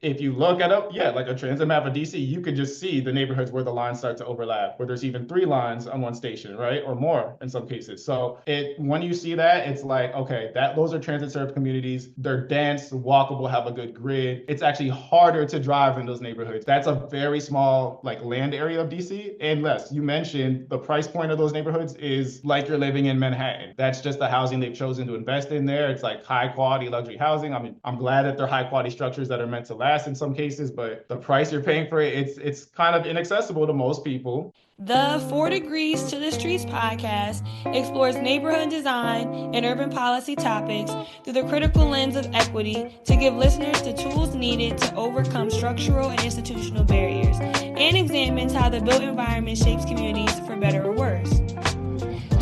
if you look at like a transit map of DC, you could just see the neighborhoods where the lines start to overlap, where there's even three lines on one station, right? Or more in some cases. So when you see that, it's like, okay, those are transit served communities. They're dense, walkable, have a good grid. It's actually harder to drive in those neighborhoods. That's a very small like land area of DC. And less, you mentioned the price point of those neighborhoods is like you're living in Manhattan. That's just the housing they've chosen to invest in there. It's like high quality luxury housing. I mean, I'm glad that they're high quality structures that are meant to last in some cases, but the price you're paying for it, it's kind of inaccessible to most people. The Four Degrees to the Streets podcast explores neighborhood design and urban policy topics through the critical lens of equity to give listeners the tools needed to overcome structural and institutional barriers, and examines how the built environment shapes communities for better or worse.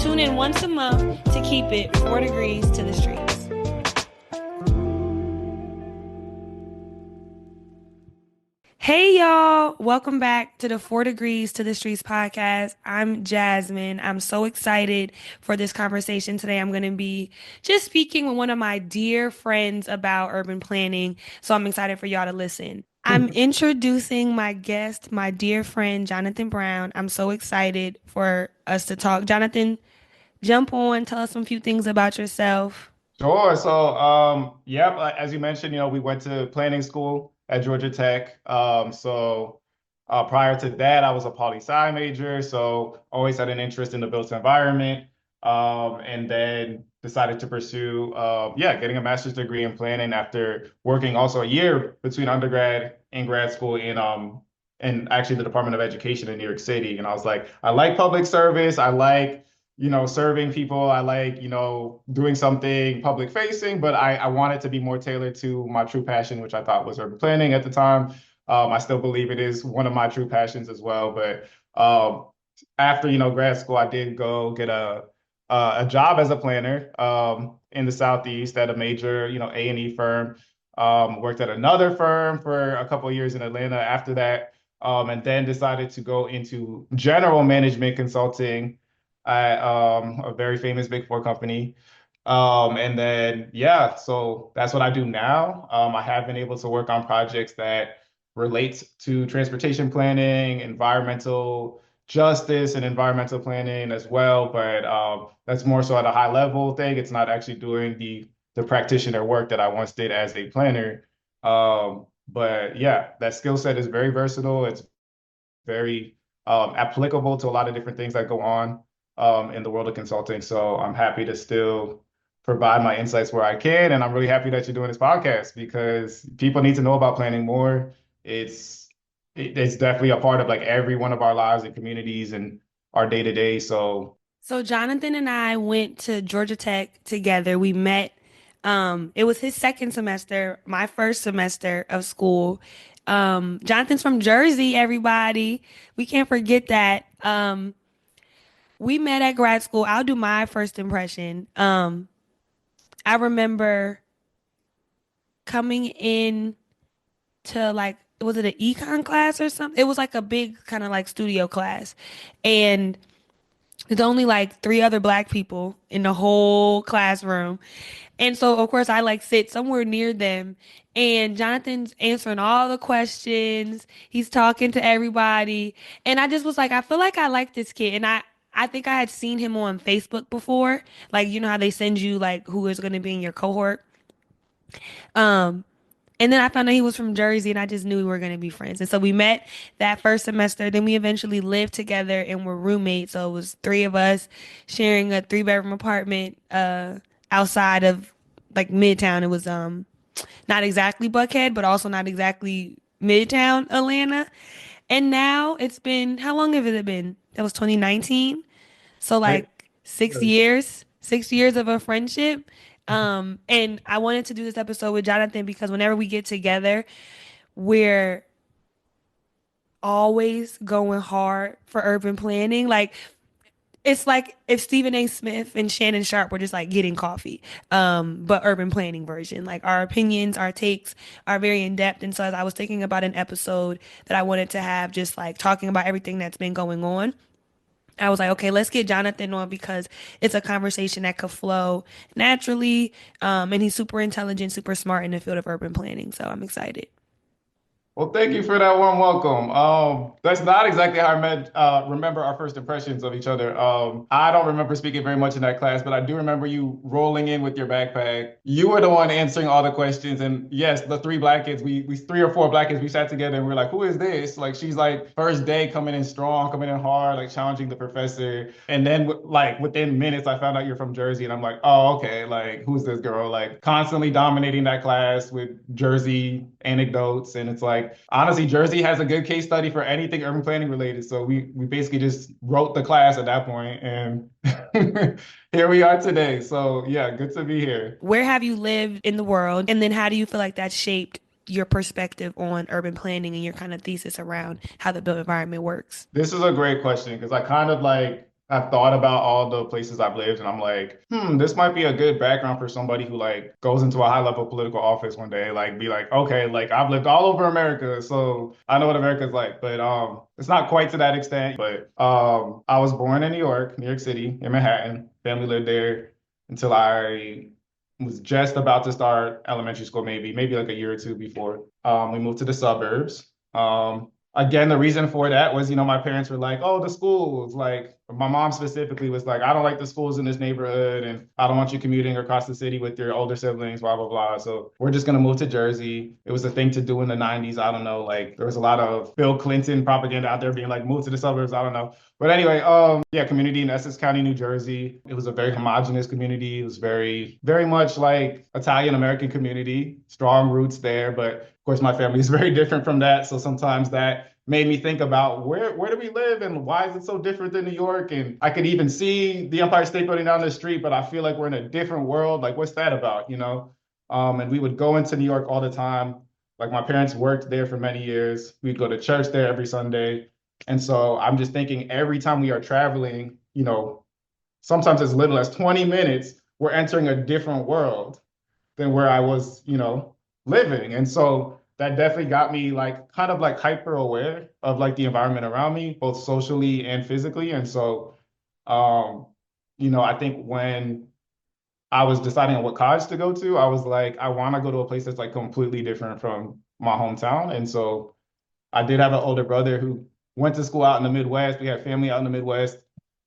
Tune in once a month to keep it 4 degrees to the streets. Hey y'all, welcome back to the 4 Degrees to the Streets podcast. I'm Jasmine. I'm so excited for this conversation today. I'm going to be just speaking with one of my dear friends about urban planning. So I'm excited for y'all to listen. I'm introducing my guest, my dear friend, Jonathan Braun. I'm so excited for us to talk. Jonathan, jump on, tell us some few things about yourself. Sure. So, yep, as you mentioned, we went to planning school at Georgia Tech. Prior to that, I was a poli-sci major, so always had an interest in the built environment. And then decided to pursue, getting a master's degree in planning after working also a year between undergrad and grad school in actually the Department of Education in New York City. And I was like, I like public service. I like serving people. I like, doing something public facing, but I want it to be more tailored to my true passion, which I thought was urban planning at the time. I still believe it is one of my true passions as well. But after, grad school, I did go get a job as a planner in the Southeast at a major, A&E firm. Worked at another firm for a couple of years in Atlanta after that, and then decided to go into general management consulting at a very famous Big Four company. And then, yeah, so that's what I do now. I have been able to work on projects that relate to transportation planning, environmental justice, and environmental planning as well. But that's more so at a high level thing. It's not actually doing the practitioner work that I once did as a planner. But yeah, that skill set is very versatile. It's very applicable to a lot of different things that go on in the world of consulting. So I'm happy to still provide my insights where I can. And I'm really happy that you're doing this podcast because people need to know about planning more. It's it's definitely a part of like every one of our lives and communities and our day to day. So So Jonathan and I went to Georgia Tech together. We met. It was his second semester, my first semester of school. Jonathan's from Jersey, everybody. We can't forget that. We met at grad school. I'll do my first impression. I remember coming in to like, was it an econ class or something? It was like a big kind of like studio class. And there's only like three other black people in the whole classroom. And so, of course, I like sit somewhere near them. And Jonathan's answering all the questions. He's talking to everybody. And I just was like, I feel like I like this kid. And I think I had seen him on Facebook before. Like, you know how they send you like who is going to be in your cohort. Um, and then I found out he was from Jersey and I just knew we were going to be friends. And so we met that first semester. Then we eventually lived together and were roommates. So it was three of us sharing a three-bedroom apartment outside of like Midtown. It was not exactly Buckhead, but also not exactly Midtown Atlanta. And now it's been, how long have it been? That was 2019. So right. like 6 years, 6 years of a friendship. And I wanted to do this episode with Jonathan because whenever we get together, we're always going hard for urban planning. Like it's like if Stephen A. Smith and Shannon Sharp were just like getting coffee, but urban planning version. Like our opinions, our takes are very in depth. And so as I was thinking about an episode that I wanted to have, just like talking about everything that's been going on, I was like, okay, let's get Jonathan on because it's a conversation that could flow naturally. And he's super intelligent, super smart in the field of urban planning. So I'm excited. Well, thank you for that warm welcome. That's not exactly how I met, remember our first impressions of each other. I don't remember speaking very much in that class, but I do remember you rolling in with your backpack. You were the one answering all the questions. And yes, the three black kids, we three or four black kids, we sat together and we are like, who is this? Like, she's like first day coming in strong, coming in hard, like challenging the professor. And then like within minutes, I found out you're from Jersey and I'm like, oh, okay. Like, who's this girl? Like constantly dominating that class with Jersey anecdotes. And it's like, honestly, Jersey has a good case study for anything urban planning related. So we basically just wrote the class at that point and here we are today. So yeah, good to be here. Where have you lived in the world? And then how do you feel like that shaped your perspective on urban planning and your kind of thesis around how the built environment works? This is a great question because I kind of like I've thought about all the places I've lived and I'm like, this might be a good background for somebody who like goes into a high level political office one day, like be like, okay, like I've lived all over America, so I know what America's like. But it's not quite to that extent. But I was born in New York, New York City, in Manhattan. Family lived there until I was just about to start elementary school, maybe like a year or two before. We moved to the suburbs. Again, the reason for that was, my parents were like, oh, the schools. Like, my mom specifically was like, I don't like the schools in this neighborhood, and I don't want you commuting across the city with your older siblings, blah, blah, blah. So we're just gonna move to Jersey. It was a thing to do in the 90s. I don't know. Like, there was a lot of Bill Clinton propaganda out there being like, move to the suburbs. I don't know. But anyway, yeah, community in Essex County, New Jersey. It was a very homogenous community. It was very, very much like Italian American community, strong roots there. But of course, my family is very different from that. So sometimes that made me think about where do we live and why is it so different than New York? And I could even see the Empire State Building down the street, but I feel like we're in a different world. Like, what's that about, And we would go into New York all the time. Like my parents worked there for many years. We'd go to church there every Sunday. And so I'm just thinking every time we are traveling, sometimes as little as 20 minutes, we're entering a different world than where I was, living. And so that definitely got me like kind of like hyper aware of like the environment around me, both socially and physically. And so, um, I think when I was deciding on what college to go to, I was like, I want to go to a place that's like completely different from my hometown. And so I did have an older brother who went to school out in the Midwest. We had family out in the Midwest.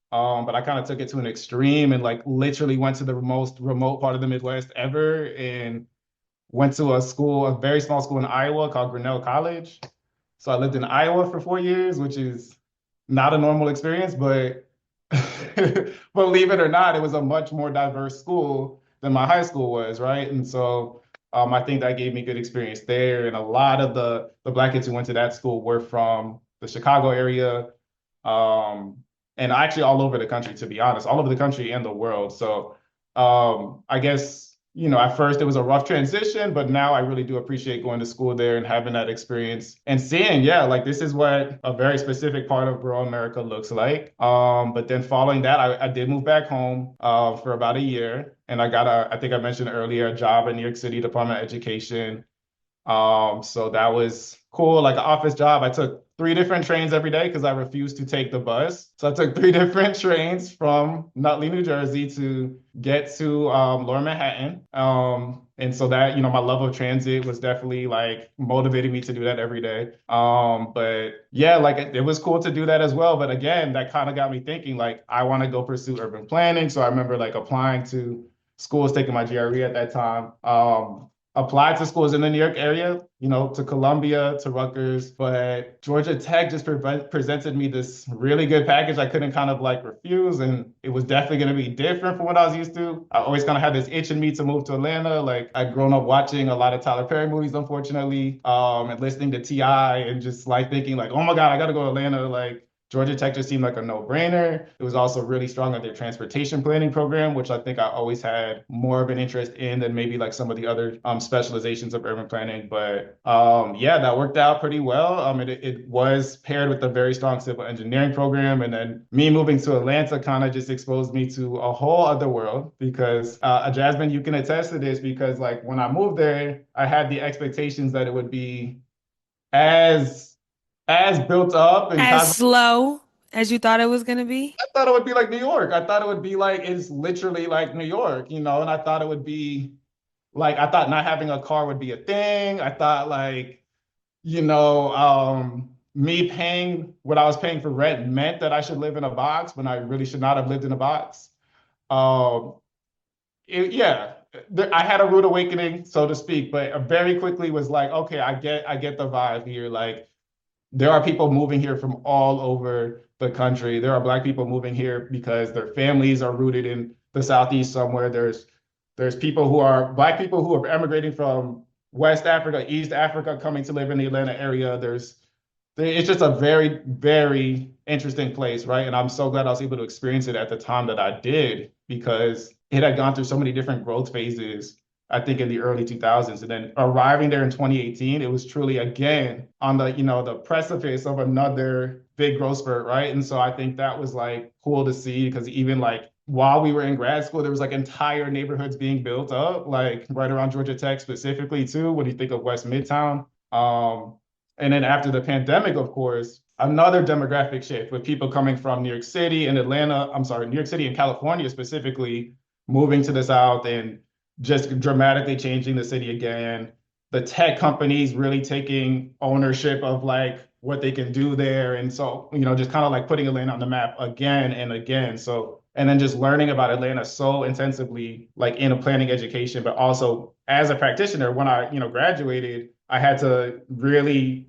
But I kind of took it to an extreme and like literally went to the most remote part of the Midwest ever and went to a very small school in Iowa called Grinnell College. So I lived in Iowa for 4 years, which is not a normal experience, but believe it or not, it was a much more diverse school than my high school was, right? And so I think that gave me good experience there. And a lot of the Black kids who went to that school were from the Chicago area, um, and actually all over the country, to be honest, all over the country and the world. So I guess at first it was a rough transition, but now I really do appreciate going to school there and having that experience and seeing, yeah, like this is what a very specific part of rural America looks like. But then following that, I did move back home for about a year, and I got I think I mentioned earlier, a job in New York City Department of Education. So that was cool, like an office job. I took three different trains every day because I refused to take the bus. So I took three different trains from Nutley, New Jersey to get to Lower Manhattan. And so that, my love of transit was definitely like motivating me to do that every day. But yeah, like it was cool to do that as well. But again, that kind of got me thinking like I want to go pursue urban planning. So I remember like applying to schools, taking my GRE at that time. Applied to schools in the New York area, to Columbia, to Rutgers, but Georgia Tech just presented me this really good package I couldn't kind of like refuse. And it was definitely going to be different from what I was used to. I always kind of had this itch in me to move to Atlanta. Like I'd grown up watching a lot of Tyler Perry movies, unfortunately, and listening to T.I. and just like thinking like, oh my God, I got to go to Atlanta. Like Georgia Tech just seemed like a no-brainer. It was also really strong at their transportation planning program, which I think I always had more of an interest in than maybe like some of the other specializations of urban planning. But yeah, that worked out pretty well. It was paired with a very strong civil engineering program. And then me moving to Atlanta kind of just exposed me to a whole other world because Jasmine, you can attest to this because like when I moved there, I had the expectations that it would be as built up and As cosmopolitan. slow as you thought it was going to be? I thought it would be like New York. I thought it would be like it's literally like New York, and I thought it would be like I thought not having a car would be a thing. I thought like me paying what I was paying for rent meant that I should live in a box when I really should not have lived in a box. Um, yeah, I had a rude awakening, so to speak, but very quickly was like, okay, I get the vibe here. Like, there are people moving here from all over the country. There are Black people moving here because their families are rooted in the Southeast somewhere. There's people who are Black people who are emigrating from West Africa, East Africa, coming to live in the Atlanta area. It's just a very, very interesting place, right? And I'm so glad I was able to experience it at the time that I did because it had gone through so many different growth phases, I think in the early 2000s. And then arriving there in 2018, it was truly again on the precipice of another big growth spurt, right? And so I think that was like cool to see because even like while we were in grad school, there was like entire neighborhoods being built up, like right around Georgia Tech specifically too, when you think of West Midtown. Um, and then after the pandemic, of course, another demographic shift with people coming from New York City and Atlanta, I'm sorry, New York City and California specifically, moving to the South and just dramatically changing the city again. The tech companies really taking ownership of like what they can do there. And so, just kind of like putting Atlanta on the map again and again. So, and then just learning about Atlanta so intensively, like in a planning education, but also as a practitioner, when I, graduated, I had to really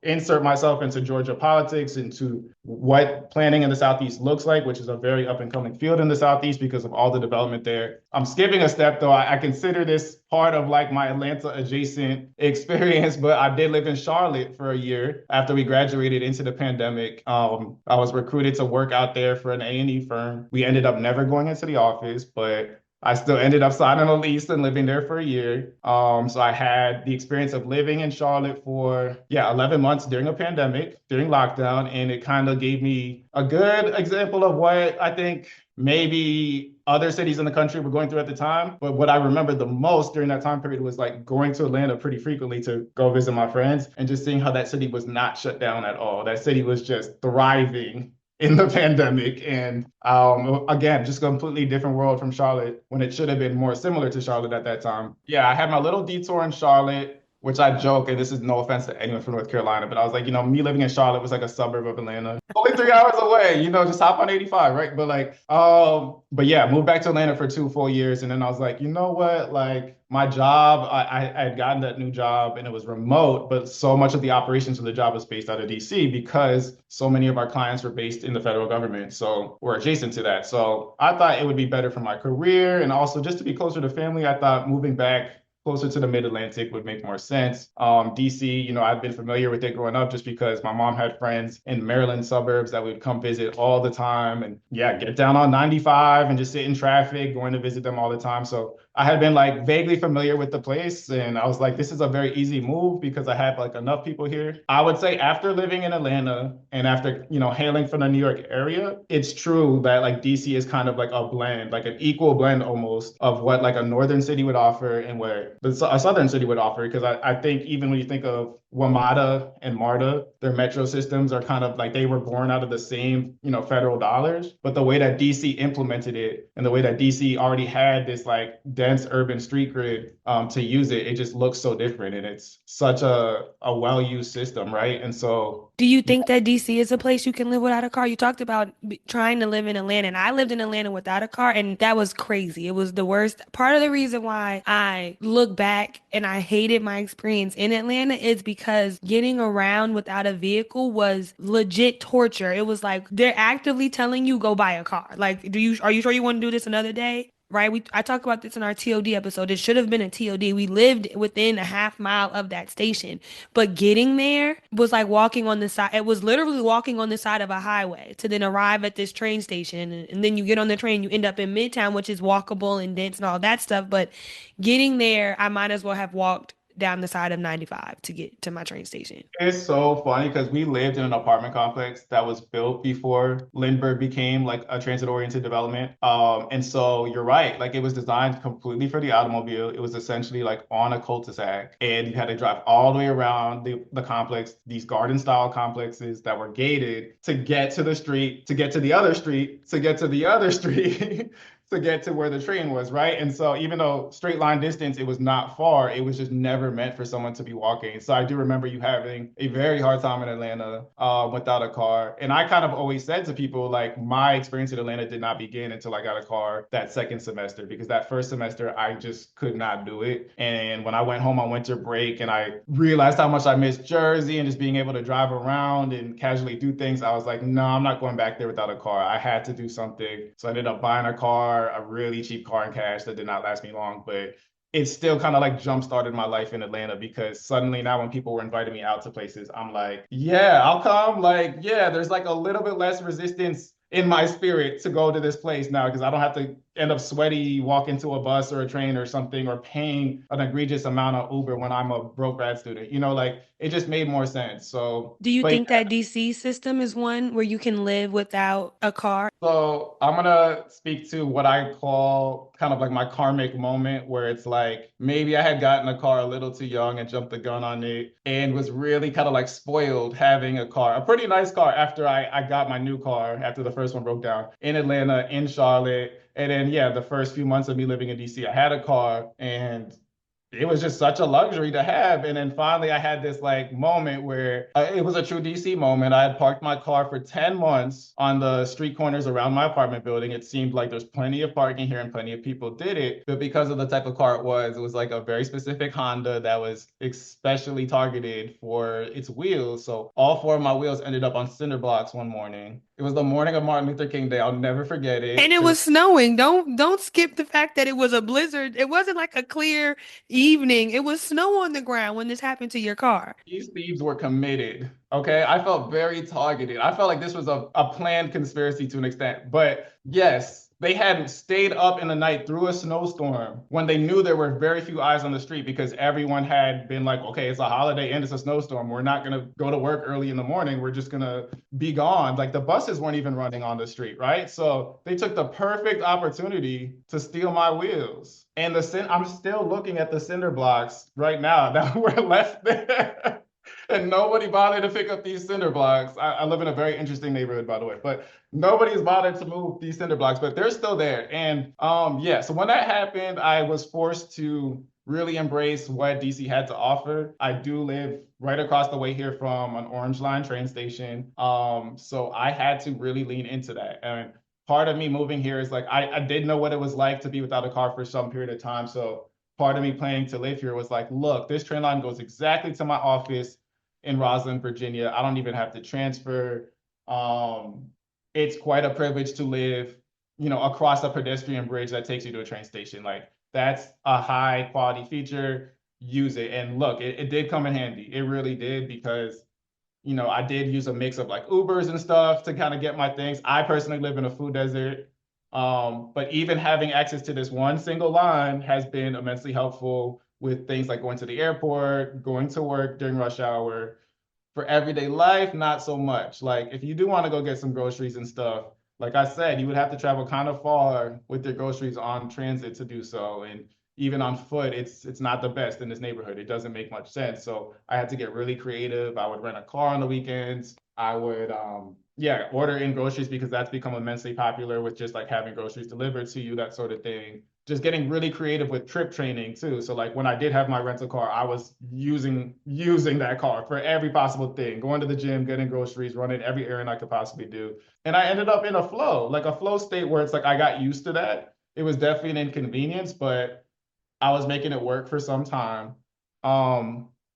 insert myself into Georgia politics, into what planning in the Southeast looks like, which is a very up and coming field in the Southeast because of all the development there. I'm skipping a step though. I consider this part of like my Atlanta adjacent experience, but I did live in Charlotte for a year after we graduated into the pandemic. I was recruited to work out there for an A&E firm. We ended up never going into the office, but I still ended up signing a lease and living there for a year. So I had the experience of living in Charlotte for, yeah, 11 months during a pandemic, during lockdown. And it kind of gave me a good example of what I think maybe other cities in the country were going through at the time. But what I remember the most during that time period was like going to Atlanta pretty frequently to go visit my friends and just seeing how that city was not shut down at all. That city was just thriving in the pandemic. And again, just a completely different world from Charlotte when it should have been more similar to Charlotte at that time. Yeah, I had my little detour in Charlotte, which I joke, and this is no offense to anyone from North Carolina, but I was like, me living in Charlotte was like a suburb of Atlanta. Only 3 hours away, just hop on 85, right? But like, but yeah, moved back to Atlanta for 2 full years. And then I was like, you know what? Like my job, I had gotten that new job and it was remote, but so much of the operations of the job was based out of DC because so many of our clients were based in the federal government. So we're adjacent to that. So I thought it would be better for my career and also just to be closer to family. I thought moving back closer to the mid-Atlantic would make more sense. DC, I've been familiar with it growing up just because my mom had friends in Maryland suburbs that would come visit all the time and yeah, get down on 95 and just sit in traffic, going to visit them all the time. So I had been like vaguely familiar with the place and I was like, this is a very easy move because I had like enough people here. I would say after living in Atlanta and after, hailing from the New York area, it's true that like DC is kind of like a blend, like an equal blend almost of what like a northern city would offer and what a southern city would offer. Because I think even when you think of WMATA and MARTA, their metro systems are kind of like they were born out of the same, federal dollars. But the way that DC implemented it and the way that DC already had this like dense urban street grid to use it, it just looks so different. And it's such a well-used system, right? And so Do you think that DC is a place you can live without a car? You talked about trying to live in Atlanta, and I lived in Atlanta without a car, and that was crazy. It was the worst. Part of the reason why I look back and I hated my experience in Atlanta is because getting around without a vehicle was legit torture. It was like they're actively telling you go buy a car. Like, are you sure you want to do this another day? Right? I talked about this in our TOD episode. It should have been a TOD. We lived within a half mile of that station. But getting there was like walking on the side. It was literally walking on the side of a highway to then arrive at this train station. And then you get on the train, you end up in Midtown, which is walkable and dense and all that stuff. But getting there, I might as well have walked down the side of 95 to get to my train station. it's so funny because we lived in an apartment complex that was built before Lindbergh became like a transit-oriented development. And so you're right, like it was designed completely for the automobile. It was essentially like on a cul-de-sac, and you had to drive all the way around the complex, these garden-style complexes that were gated to get to the street, to get to the other street, to get to the other street. to get to where the train was, right? And so even though straight line distance, it was not far, it was just never meant for someone to be walking. So I do remember you having a very hard time in Atlanta without a car. And I kind of always said to people, like, my experience in Atlanta did not begin until I got a car that second semester, because that first semester I just could not do it. And when I went home on winter break and I realized how much I missed Jersey and just being able to drive around and casually do things, I was like, no, I'm not going back there without a car. I had to do something. So I ended up buying a car, a really cheap car in cash that did not last me long, but it still kind of like jump started my life in Atlanta, because suddenly now when people were inviting me out to places, I'm like, yeah, I'll come. Like, yeah, there's like a little bit less resistance in my spirit to go to this place now, because I don't have to end up sweaty, walk into a bus or a train or something, or paying an egregious amount of Uber when I'm a broke grad student. Like it just made more sense. So, Do you but think that DC system is one where you can live without a car? so I'm gonna speak to what I call kind of like my karmic moment, where it's like maybe I had gotten a car a little too young and jumped the gun on it, and was really kind of like spoiled having a car, a pretty nice car, after I got my new car after the first one broke down in Atlanta, in Charlotte. And then yeah, the first few months of me living in DC, I had a car, and it was just such a luxury to have. And then finally, I had this like moment where it was a true DC moment. I had parked my car for 10 months on the street corners around my apartment building. It seemed like there's plenty of parking here and plenty of people did it. But because of the type of car it was like a very specific Honda that was especially targeted for its wheels. So all four of my wheels ended up on cinder blocks one morning. It was the morning of Martin Luther King Day. I'll never forget And it. it There was was snowing. Don't skip the fact that it was a blizzard. It wasn't like a clear evening. It was snow on the ground when this happened to your car. These thieves were committed. Okay. I felt very targeted. I felt like this was a planned conspiracy to an extent. But yes, they had stayed up in the night through a snowstorm when they knew there were very few eyes on the street, because everyone had been like, okay, it's a holiday and it's a snowstorm. We're not going to go to work early in the morning. We're just going to be gone. Like the buses weren't even running on the street, right? So they took the perfect opportunity to steal my wheels. And I'm still looking at the cinder blocks right now that were left there. And nobody bothered to pick up these cinder blocks. I live in a very interesting neighborhood, by the way, but nobody's bothered to move these cinder blocks, but they're still there. And yeah, so when that happened, I was forced to really embrace what DC had to offer. I do live right across the way here from an Orange Line train station. So I had to really lean into that. And part of me moving here is like I didn't know what it was like to be without a car for some period of time. So part of me planning to live here was like, look, this train line goes exactly to my office in Roslyn, Virginia. I don't even have to transfer. Um, it's quite a privilege to live, across a pedestrian bridge that takes you to a train station. Like that's a high quality feature. Use it. And look, it did come in handy. It really did, because I did use a mix of like Ubers and stuff to kind of get my things. I personally live in a food desert. But even having access to this one single line has been immensely helpful with things like going to the airport, going to work during rush hour. For everyday life, not so much. Like if you do want to go get some groceries and stuff, like I said, you would have to travel kind of far with your groceries on transit to do so. And even on foot, it's not the best in this neighborhood. It doesn't make much sense. So I had to get really creative. I would rent a car on the weekends. I would yeah, order in groceries, because that's become immensely popular with just like having groceries delivered to you, that sort of thing. Just getting really creative with trip training too. So like when I did have my rental car, I was using that car for every possible thing, going to the gym, getting groceries, running every errand I could possibly do. And I ended up in a flow, like a flow state where it's like I got used to that. It was definitely an inconvenience, but I was making it work for some time.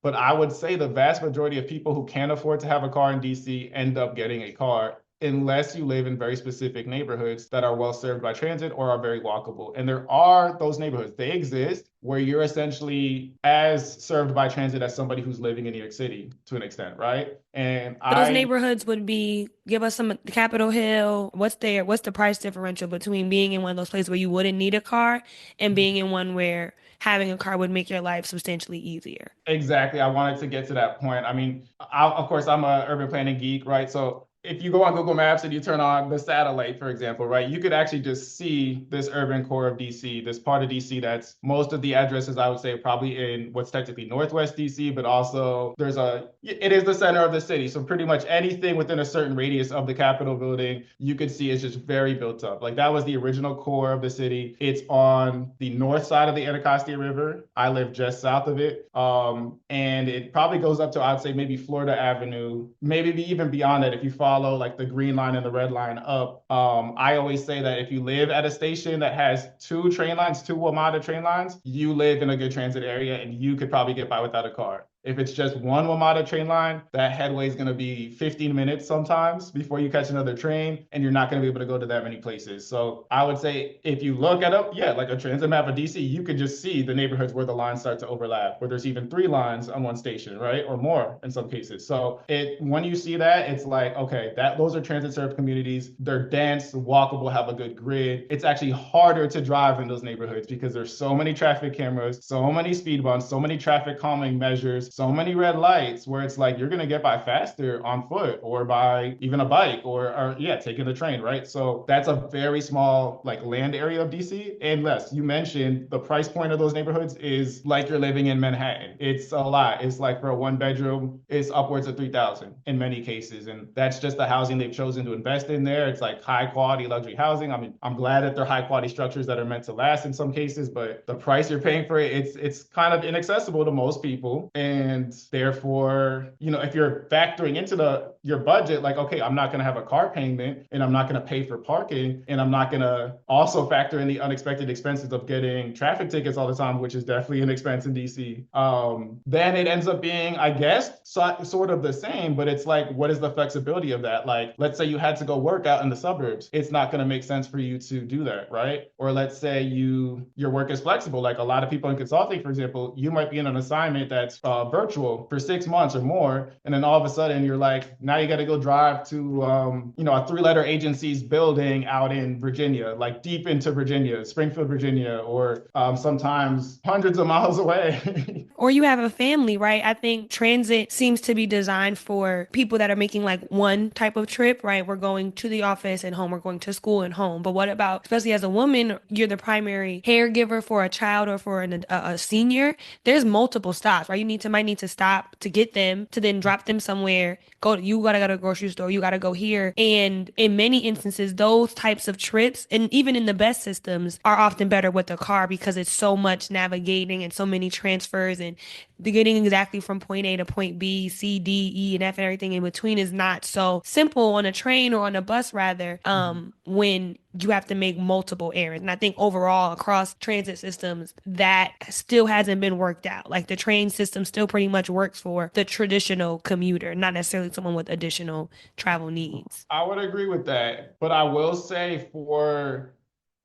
But I would say the vast majority of people who can't afford to have a car in DC end up getting a car, unless you live in very specific neighborhoods that are well served by transit or are very walkable. And there are those neighborhoods, they exist, where you're essentially as served by transit as somebody who's living in New York City to an extent, right? And Those I neighborhoods would be, give us some, Capitol Hill. What's the price differential between being in one of those places where you wouldn't need a car and being in one where having a car would make your life substantially easier? Exactly. I wanted to get to that point. I mean, of course, I'm a urban planning geek, right? So if you go on Google Maps and you turn on the satellite, for example, right, you could actually just see this urban core of DC, this part of DC that's most of the addresses, I would say, probably in what's technically Northwest DC, but also it is the center of the city. So pretty much anything within a certain radius of the Capitol building, you could see is just very built up. Like that was the original core of the city. It's on the north side of the Anacostia River. I live just south of it. And it probably goes up to, I'd say, maybe Florida Avenue, maybe even beyond that if you follow like the green line and the red line up. I always say that if you live at a station that has two train lines, two WMATA train lines, you live in a good transit area and you could probably get by without a car. If it's just one WMATA train line, that headway is going to be 15 minutes sometimes before you catch another train, and you're not going to be able to go to that many places. So I would say if you look at like a transit map of DC, you could just see the neighborhoods where the lines start to overlap, where there's even three lines on one station, right? Or more in some cases. So when you see that, it's like, okay, those are transit served communities. They're dense, walkable, have a good grid. It's actually harder to drive in those neighborhoods because there's so many traffic cameras, so many speed bumps, so many traffic calming measures, so many red lights where it's like you're going to get by faster on foot or by even a bike or yeah, taking the train, right? So that's a very small like land area of DC. And Les, you mentioned the price point of those neighborhoods is like you're living in Manhattan. It's a lot. It's like for a one bedroom, it's upwards of 3,000 in many cases. And that's just the housing they've chosen to invest in there. It's like high quality luxury housing. I mean, I'm glad that they're high quality structures that are meant to last in some cases, but the price you're paying for it, it's kind of inaccessible to most people. And therefore, if you're factoring into your budget, like, okay, I'm not going to have a car payment and I'm not going to pay for parking and I'm not going to also factor in the unexpected expenses of getting traffic tickets all the time, which is definitely an expense in DC. Then it ends up being, I guess, sort of the same, but it's like, what is the flexibility of that? Like, let's say you had to go work out in the suburbs. It's not going to make sense for you to do that, right? Or let's say your work is flexible. Like a lot of people in consulting, for example, you might be in an assignment that's virtual for 6 months or more, and then all of a sudden you're like, now you got to go drive to a three-letter agency's building out in Virginia, like deep into Virginia, Springfield, Virginia, or sometimes hundreds of miles away. Or you have a family, right? I think transit seems to be designed for people that are making like one type of trip, right? We're going to the office and home, we're going to school and home. But what about, especially as a woman, you're the primary caregiver for a child or for a senior? There's multiple stops, right? Might need to stop to get them, to then drop them somewhere. You gotta go to the grocery store, you gotta go here. And in many instances, those types of trips, and even in the best systems, are often better with a car because it's so much navigating and so many transfers and getting exactly from point A to point B, C, D, E, and F, and everything in between is not so simple on a train or on a bus, rather, when you have to make multiple errands. And I think overall across transit systems, that still hasn't been worked out. Like the train system still pretty much works for the traditional commuter, not necessarily someone with additional travel needs. I would agree with that, but I will say for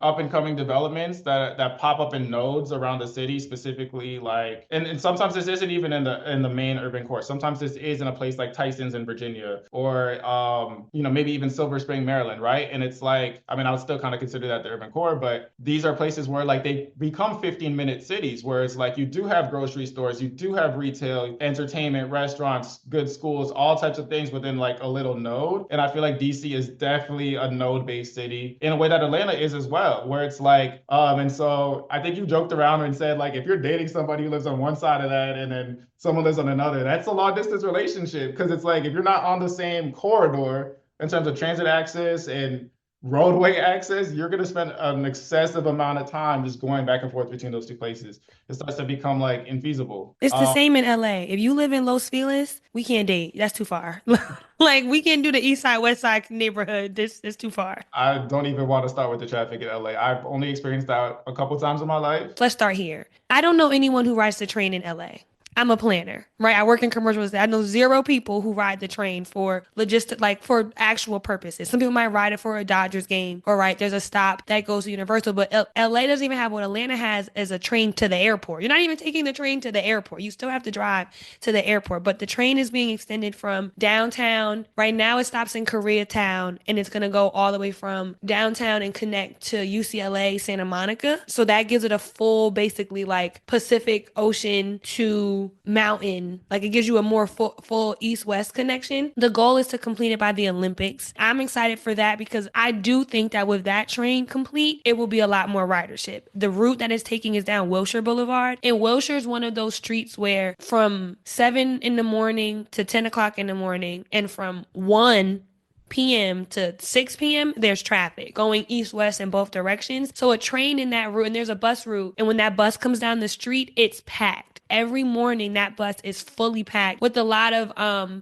up and coming developments that pop up in nodes around the city, specifically like and sometimes this isn't even in the main urban core. Sometimes this is in a place like Tyson's in Virginia or maybe even Silver Spring, Maryland, right? And it's like, I mean, I would still kind of consider that the urban core, but these are places where like they become 15-minute cities where it's like you do have grocery stores, you do have retail, entertainment, restaurants, good schools, all types of things within like a little node. And I feel like DC is definitely a node-based city in a way that Atlanta is as well, where it's like, and so I think you joked around and said, like, if you're dating somebody who lives on one side of that and then someone lives on another, that's a long distance relationship. Because it's like, if you're not on the same corridor in terms of transit access and roadway access, you're going to spend an excessive amount of time just going back and forth between those two places. It starts to become like infeasible. It's the same in LA. If you live in Los Feliz, we can't date. That's too far. Like we can't do the East Side, West Side neighborhood. This is too far. I don't even want to start with the traffic in LA. I've only experienced that a couple times in my life. Let's start here. I don't know anyone who rides the train in LA. I'm a planner, right? I work in commercial estate. I know zero people who ride the train for logistic, like for actual purposes. Some people might ride it for a Dodgers game, or right, there's a stop that goes to Universal, but LA doesn't even have what Atlanta has as a train to the airport. You're not even taking the train to the airport. You still have to drive to the airport, but the train is being extended from downtown. Right now it stops in Koreatown and it's going to go all the way from downtown and connect to UCLA, Santa Monica. So that gives it a full, basically like Pacific Ocean to you mountain, like it gives you a more full east-west connection. The goal is to complete it by the Olympics. I'm excited for that because I do think that with that train complete, it will be a lot more ridership. The route that it's taking is down Wilshire Boulevard, and Wilshire is one of those streets where from 7 in the morning to 10 o'clock in the morning and from 1 p.m. to 6 p.m., there's traffic going east west in both directions. So a train in that route, and there's a bus route, and when that bus comes down the street, it's packed. Every morning that bus is fully packed with a lot of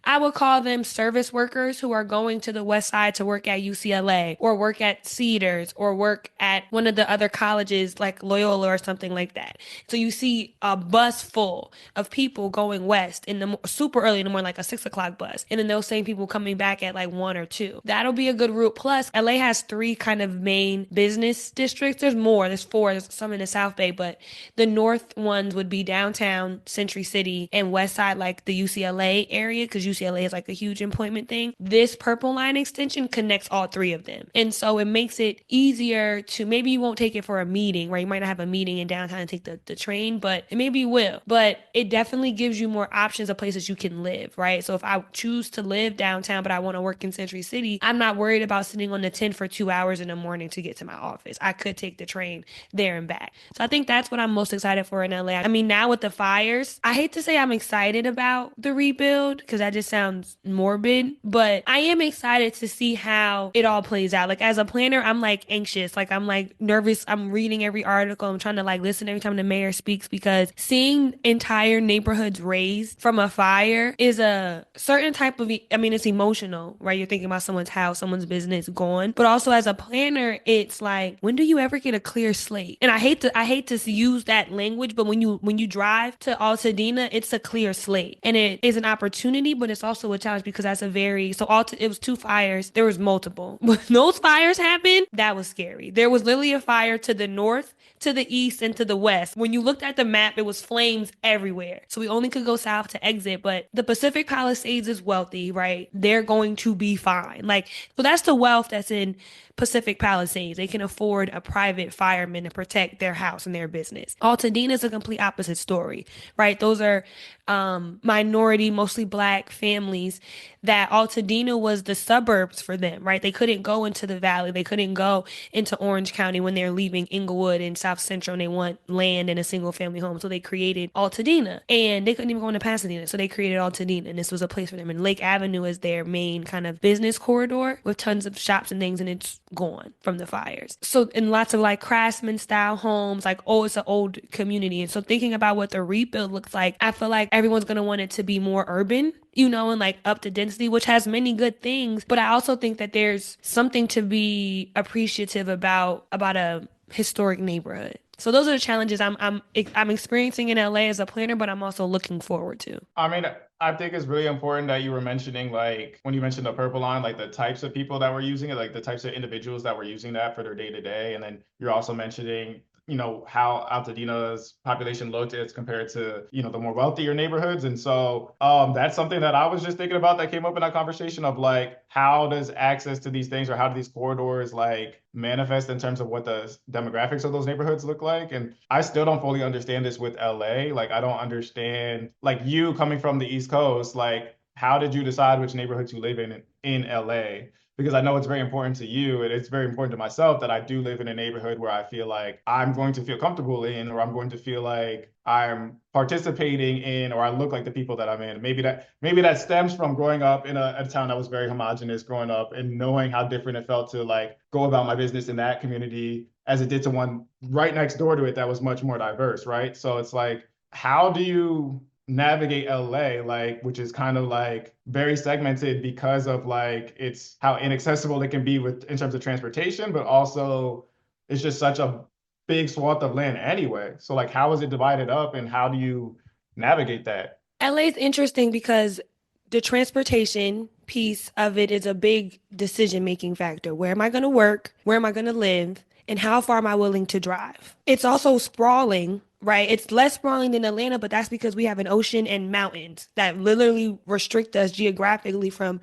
I would call them service workers who are going to the west side to work at UCLA or work at Cedars or work at one of the other colleges like Loyola or something like that. So you see a bus full of people going west in the super early in the morning, like a 6 o'clock bus, and then those same people coming back at like 1 or 2. That'll be a good route. Plus, LA has 3 kind of main business districts. There's more. There's 4. There's some in the South Bay, but the north ones would be downtown, Century City, and west side, like the UCLA area, because UCLA is like a huge employment thing. This Purple Line extension connects all 3 of them. And so it makes it easier to, maybe you won't take it for a meeting, right? You might not have a meeting in downtown and take the train, but maybe you will. But it definitely gives you more options of places you can live, right? So if I choose to live downtown, but I want to work in Century City, I'm not worried about sitting on the 10 for 2 hours in the morning to get to my office. I could take the train there and back. So I think that's what I'm most excited for in LA. I mean, now with the fires, I hate to say I'm excited about the rebuild because that just sounds morbid, but I am excited to see how it all plays out. Like as a planner, I'm like anxious, like I'm like nervous. I'm reading every article. I'm trying to like listen every time the mayor speaks because seeing entire neighborhoods razed from a fire is a certain type of, I mean, it's emotional, right? You're thinking about someone's house, someone's business gone, but also as a planner, it's like, when do you ever get a clear slate? And I hate to use that language, but when you drive to Altadena, it's a clear slate, and it is an opportunity, but it's also a challenge because that's a very it was 2 fires. There was multiple. When those fires happened, that was scary. There was literally a fire to the north, to the east, and to the west. When you looked at the map, it was flames everywhere. So we only could go south to exit, but the Pacific Palisades is wealthy, right? They're going to be fine. Like, so that's the wealth that's in Pacific Palisades. They can afford a private fireman to protect their house and their business. Altadena is a complete opposite story, right? Those are minority, mostly Black families that Altadena was the suburbs for them, right? They couldn't go into the valley. They couldn't go into Orange County when they're leaving Inglewood and South Central and they want land in a single family home. So they created Altadena, and they couldn't even go into Pasadena. So they created Altadena, and this was a place for them. And Lake Avenue is their main kind of business corridor with tons of shops and things, and it's gone from the fires. So in lots of like craftsman style homes, like, oh, it's an old community. And so thinking about what the rebuild looks like, I feel like everyone's going to want it to be more urban, you know, and like up to density, which has many good things. But I also think that there's something to be appreciative about a historic neighborhood. So those are the challenges I'm experiencing in LA as a planner, but I'm also looking forward to. I mean, I think it's really important that you were mentioning, like, when you mentioned the purple line, like the types of people that were using it, like the types of individuals that were using that for their day to day. And then you're also mentioning, you know, how Altadena's population looked as compared to, you know, the more wealthier neighborhoods. And so that's something that I was just thinking about that came up in that conversation of like, how does access to these things or how do these corridors like manifest in terms of what the demographics of those neighborhoods look like? And I still don't fully understand this with LA. Like, I don't understand, like you coming from the East Coast, like, how did you decide which neighborhoods you live in LA? Because I know it's very important to you and it's very important to myself that I do live in a neighborhood where I feel like I'm going to feel comfortable in, or I'm going to feel like I'm participating in, or I look like the people that I'm in. Maybe that stems from growing up in a town that was very homogenous growing up and knowing how different it felt to like go about my business in that community as it did to one right next door to it that was much more diverse, right? So it's like, how do you navigate LA, like, which is kind of like very segmented because of like it's how inaccessible it can be with in terms of transportation, but also it's just such a big swath of land anyway. So like, how is it divided up and how do you navigate that? LA is interesting because the transportation piece of it is a big decision-making factor. Where am I going to work? Where am I going to live? And how far am I willing to drive? It's also sprawling, right? It's less sprawling than Atlanta, but that's because we have an ocean and mountains that literally restrict us geographically from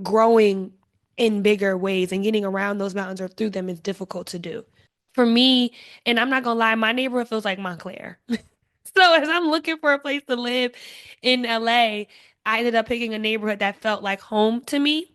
growing in bigger ways, and getting around those mountains or through them is difficult to do. For me, and I'm not gonna lie, my neighborhood feels like Montclair. So as I'm looking for a place to live in LA, I ended up picking a neighborhood that felt like home to me.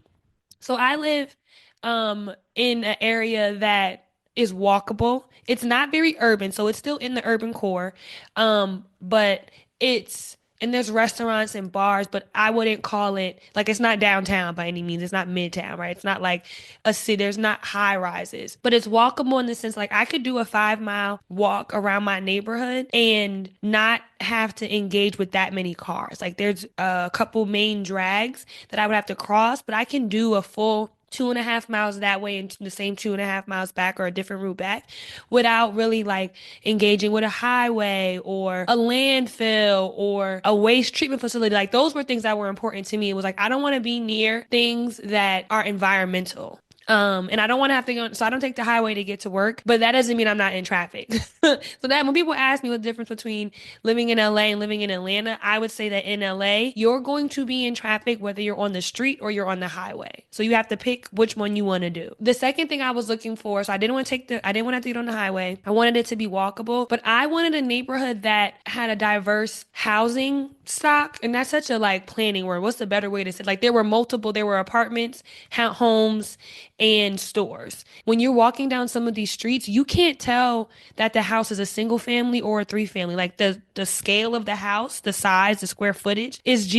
So I live in an area that is walkable. It's not very urban, so it's still in the urban core. But it's and there's restaurants and bars, but I wouldn't call it like it's not downtown by any means. It's not midtown, right? It's not like a city. There's not high rises, but it's walkable in the sense like I could do a 5 mile walk around my neighborhood and not have to engage with that many cars. Like there's a couple main drags that I would have to cross, but I can do a full 2.5 miles that way and the same 2.5 miles back or a different route back without really like engaging with a highway or a landfill or a waste treatment facility. Like those were things that were important to me. It was like I don't want to be near things that are environmental. And I don't want to have to go, so I don't take the highway to get to work, but that doesn't mean I'm not in traffic. So that when people ask me what the difference between living in LA and living in Atlanta, I would say that in LA, you're going to be in traffic whether you're on the street or you're on the highway. So you have to pick which one you want to do. The second thing I was looking for, so I didn't want to have to get on the highway. I wanted it to be walkable, but I wanted a neighborhood that had a diverse housing stock. And that's such a like planning word. What's the better way to say? Like there were apartments, homes, and stores. When you're walking down some of these streets, you can't tell that the house is a single family or a three family. Like the scale of the house, the size, the square footage is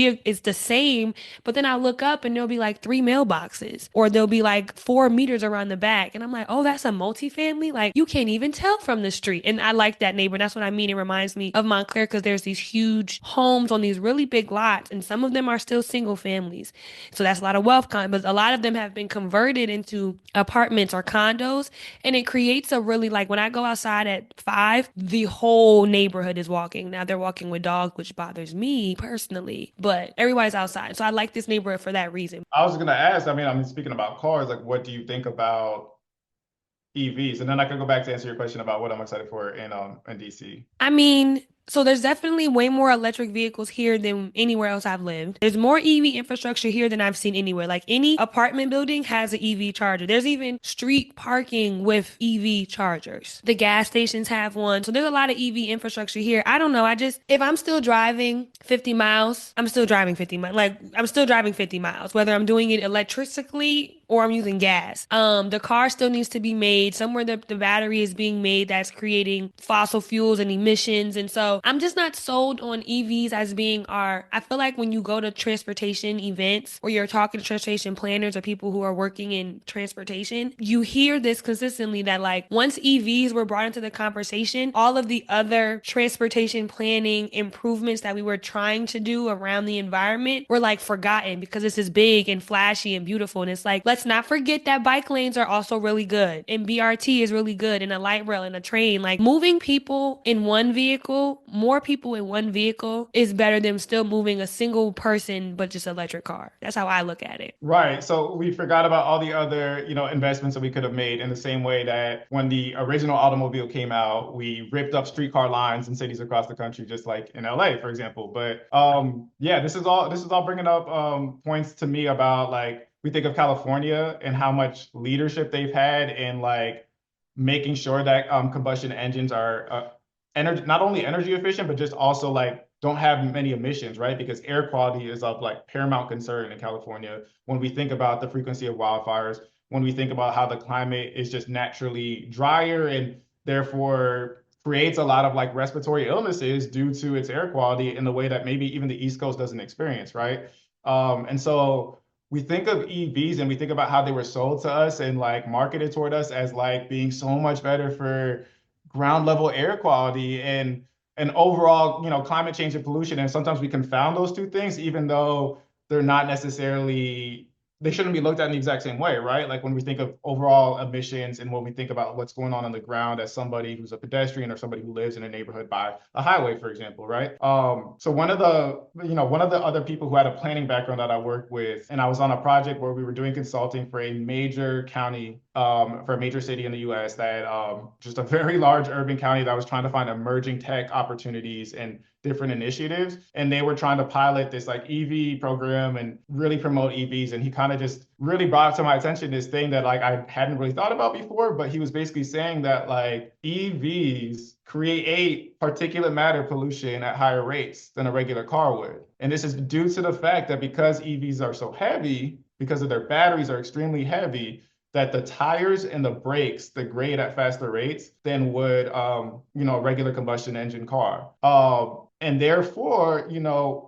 the same, but then I look up and there'll be like three mailboxes or there'll be like 4 meters around the back. And I'm like, oh, that's a multifamily? Like you can't even tell from the street. And I like that neighbor. That's what I mean. It reminds me of Montclair because there's these huge homes on these really big lots, and some of them are still single families. So that's a lot of but a lot of them have been converted into apartments or condos, and it creates a really like when I go outside at 5, the whole neighborhood is walking. Now they're walking with dogs, which bothers me personally, but everybody's outside. So I like this neighborhood for that reason. I was gonna ask, I mean, speaking about cars, like what do you think about EVs? And then I could go back to answer your question about what I'm excited for in DC. I mean, so there's definitely way more electric vehicles here than anywhere else I've lived. There's more EV infrastructure here than I've seen anywhere. Like any apartment building has an EV charger. There's even street parking with EV chargers. The gas stations have one. So there's a lot of EV infrastructure here. I don't know. If I'm still driving 50 miles, I'm still driving 50 miles. Like I'm still driving 50 miles, whether I'm doing it electrically or I'm using gas. The car still needs to be made somewhere. The battery is being made that's creating fossil fuels and emissions. And so I'm just not sold on EVs as being I feel like when you go to transportation events or you're talking to transportation planners or people who are working in transportation, you hear this consistently that like once EVs were brought into the conversation, all of the other transportation planning improvements that we were trying to do around the environment were like forgotten because this is big and flashy and beautiful. And it's like, let's not forget that bike lanes are also really good and BRT is really good and a light rail and a train. Like moving people in one vehicle, more people in one vehicle is better than still moving a single person, but just electric car. That's how I look at it. Right. So we forgot about all the other, investments that we could have made in the same way that when the original automobile came out, we ripped up streetcar lines in cities across the country, just like in LA, for example. But yeah, this is all bringing up points to me about like we think of California and how much leadership they've had in like making sure that combustion engines are energy not only energy efficient, but just also like don't have many emissions, right? Because air quality is of like paramount concern in California when we think about the frequency of wildfires, when we think about how the climate is just naturally drier and therefore creates a lot of like respiratory illnesses due to its air quality in the way that maybe even the East Coast doesn't experience, right? And so we think of EVs and we think about how they were sold to us and like marketed toward us as like being so much better for ground level air quality and overall, climate change and pollution. And sometimes we confound those two things, even though they're not necessarily, they shouldn't be looked at in the exact same way, right? Like when we think of overall emissions and when we think about what's going on the ground as somebody who's a pedestrian or somebody who lives in a neighborhood by a highway, for example, right? So one of the other people who had a planning background that I worked with, and I was on a project where we were doing consulting for a major county, for a major city in the US that just a very large urban county that was trying to find emerging tech opportunities and different initiatives, and they were trying to pilot this like EV program and really promote EVs. And he kind of just really brought to my attention this thing that like I hadn't really thought about before, but he was basically saying that like EVs create particulate matter pollution at higher rates than a regular car would. And this is due to the fact that because EVs are so heavy, because of their batteries are extremely heavy, that the tires and the brakes degrade at faster rates than would a regular combustion engine car. And therefore,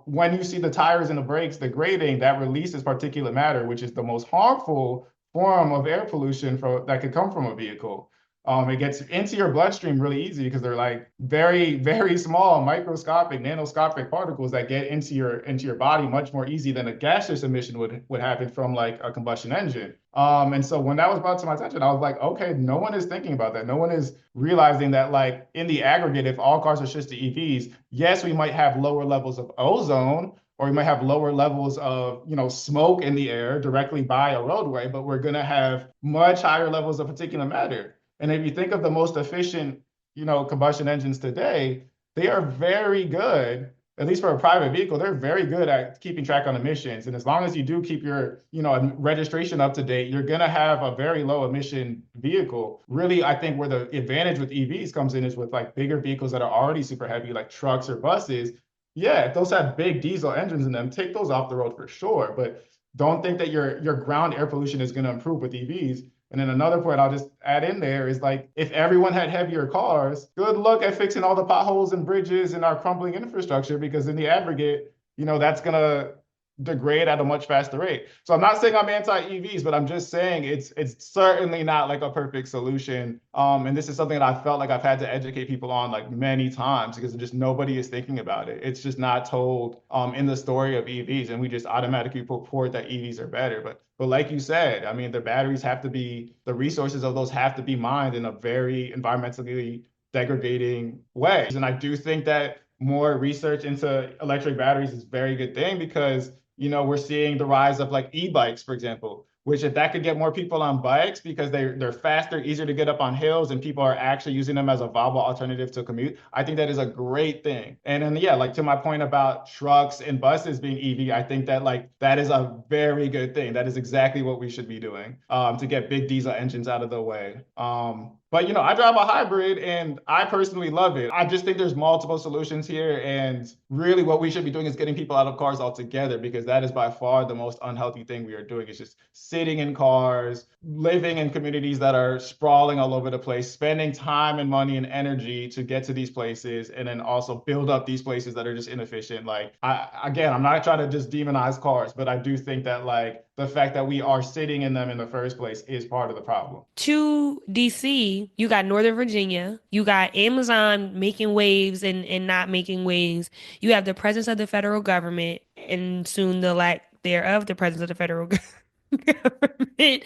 when you see the tires and the brakes degrading, that releases particulate matter, which is the most harmful form of air pollution that could come from a vehicle. It gets into your bloodstream really easy because they're like very, very small, microscopic, nanoscopic particles that get into your body much more easy than a gaseous emission would happen from like a combustion engine. And so when that was brought to my attention, I was like, okay, no one is thinking about that. No one is realizing that like in the aggregate, if all cars are switched to EVs, yes, we might have lower levels of ozone, or we might have lower levels of, smoke in the air directly by a roadway, but we're going to have much higher levels of particulate matter. And if you think of the most efficient, combustion engines today, they are very good, at least for a private vehicle, they're very good at keeping track on emissions. And as long as you do keep your, registration up to date, you're going to have a very low emission vehicle. Really, I think where the advantage with EVs comes in is with like bigger vehicles that are already super heavy, like trucks or buses. Yeah, if those have big diesel engines in them, take those off the road for sure. But don't think that your ground air pollution is going to improve with EVs. And then another point I'll just add in there is like, if everyone had heavier cars, good luck at fixing all the potholes and bridges and our crumbling infrastructure, because in the aggregate, that's going to degrade at a much faster rate. So I'm not saying I'm anti-EVs, but I'm just saying it's certainly not like a perfect solution. And this is something that I felt like I've had to educate people on like many times because just nobody is thinking about it. It's just not told in the story of EVs, and we just automatically purport that EVs are better. But like you said, I mean, the resources of those have to be mined in a very environmentally degrading way. And I do think that more research into electric batteries is a very good thing because we're seeing the rise of like e-bikes, for example, which if that could get more people on bikes because they're faster, easier to get up on hills, and people are actually using them as a viable alternative to commute, I think that is a great thing. And then, yeah, like to my point about trucks and buses being EV, I think that like that is a very good thing. That is exactly what we should be doing to get big diesel engines out of the way. But I drive a hybrid and I personally love it. I just think there's multiple solutions here. And really what we should be doing is getting people out of cars altogether, because that is by far the most unhealthy thing we are doing. It's just sitting in cars, living in communities that are sprawling all over the place, spending time and money and energy to get to these places, and then also build up these places that are just inefficient. Like, I'm not trying to just demonize cars, but I do think that like the fact that we are sitting in them in the first place is part of the problem. To DC, you got Northern Virginia, you got Amazon making waves and not making waves. You have the presence of the federal government and soon the lack thereof the presence of the federal government.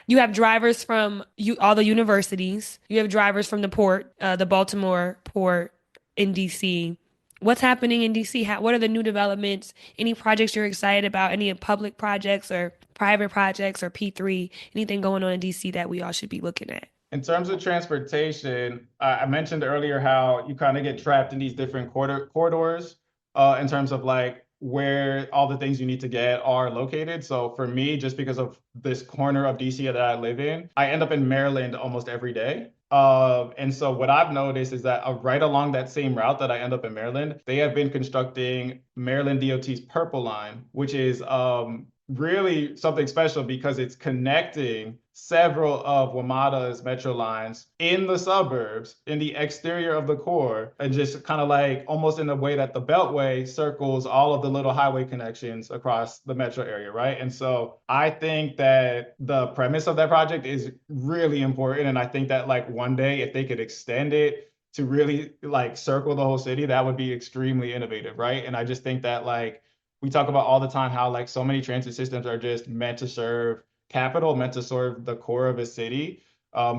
You have drivers from all the universities. You have drivers from the port, the Baltimore port in DC. What's happening in DC? What are the new developments? Any projects you're excited about? Any public projects or private projects or P3? Anything going on in DC that we all should be looking at? In terms of transportation, I mentioned earlier how you kind of get trapped in these different corridors in terms of like where all the things you need to get are located. So for me, just because of this corner of DC that I live in, I end up in Maryland almost every day. And so what I've noticed is that right along that same route that I end up in Maryland, they have been constructing Maryland DOT's Purple Line, which is really something special because it's connecting several of WMATA's metro lines in the suburbs, in the exterior of the core, and just kind of like almost in a way that the Beltway circles all of the little highway connections across the metro area, right? And so I think that the premise of that project is really important. And I think that like one day, if they could extend it to really like circle the whole city, that would be extremely innovative, right? And I just think that like we talk about all the time how like so many transit systems are just meant to serve capital, meant to serve the core of a city.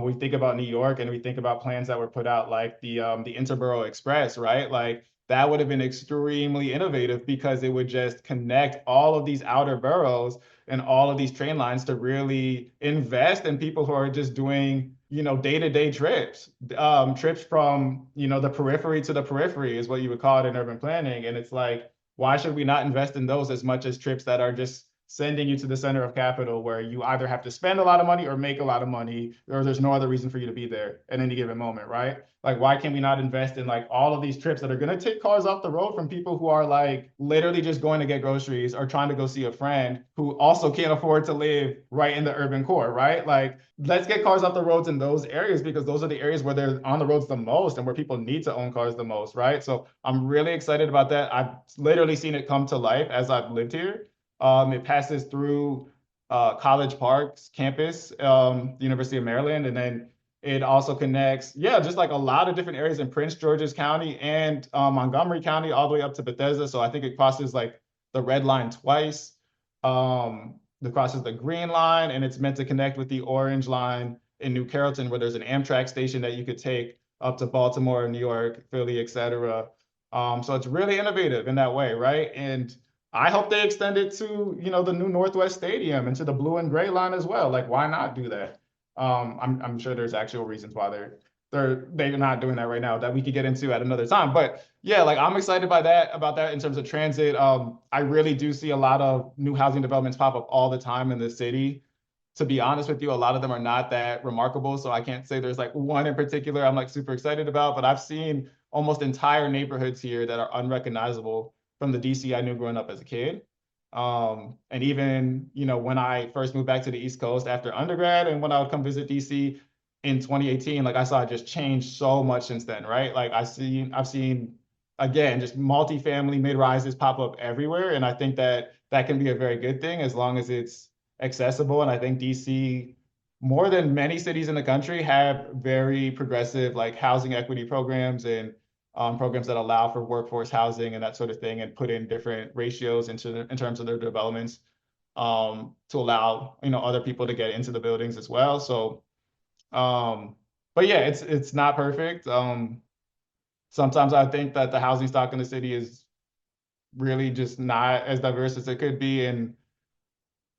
We think about New York and we think about plans that were put out like the Interborough Express, right? Like that would have been extremely innovative because it would just connect all of these outer boroughs and all of these train lines to really invest in people who are just doing day-to-day trips, trips from, the periphery to the periphery is what you would call it in urban planning. And it's like, why should we not invest in those as much as trips that are just sending you to the center of capital where you either have to spend a lot of money or make a lot of money, or there's no other reason for you to be there at any given moment, right? Like, why can we not invest in like all of these trips that are going to take cars off the road from people who are like literally just going to get groceries or trying to go see a friend who also can't afford to live right in the urban core, right? Like, let's get cars off the roads in those areas because those are the areas where they're on the roads the most and where people need to own cars the most, right? So I'm really excited about that. I've literally seen it come to life as I've lived here. It passes through College Park's campus, the University of Maryland, and then it also connects, yeah, just like a lot of different areas in Prince George's County and Montgomery County, all the way up to Bethesda. So I think it crosses like the red line twice. It crosses the green line, and it's meant to connect with the orange line in New Carrollton, where there's an Amtrak station that you could take up to Baltimore, New York, Philly, etc. So it's really innovative in that way, right? And I hope they extend it to, the new Northwest Stadium and to the blue and gray line as well. Like, why not do that? I'm sure there's actual reasons why they're not doing that right now that we could get into at another time. But yeah, like I'm excited by that about that in terms of transit. I really do see a lot of new housing developments pop up all the time in the city. To be honest with you, a lot of them are not that remarkable. So I can't say there's like one in particular I'm like super excited about, but I've seen almost entire neighborhoods here that are unrecognizable from the DC I knew growing up as a kid. And even, when I first moved back to the East Coast after undergrad and when I would come visit DC in 2018, like I saw it just change so much since then, right? Like I've seen again, just multifamily mid-rises pop up everywhere. And I think that that can be a very good thing as long as it's accessible. And I think DC, more than many cities in the country, have very progressive like housing equity programs and programs that allow for workforce housing and that sort of thing, and put in different ratios in terms of their developments to allow other people to get into the buildings as well. So, but yeah, it's not perfect. Sometimes I think that the housing stock in the city is really just not as diverse as it could be, and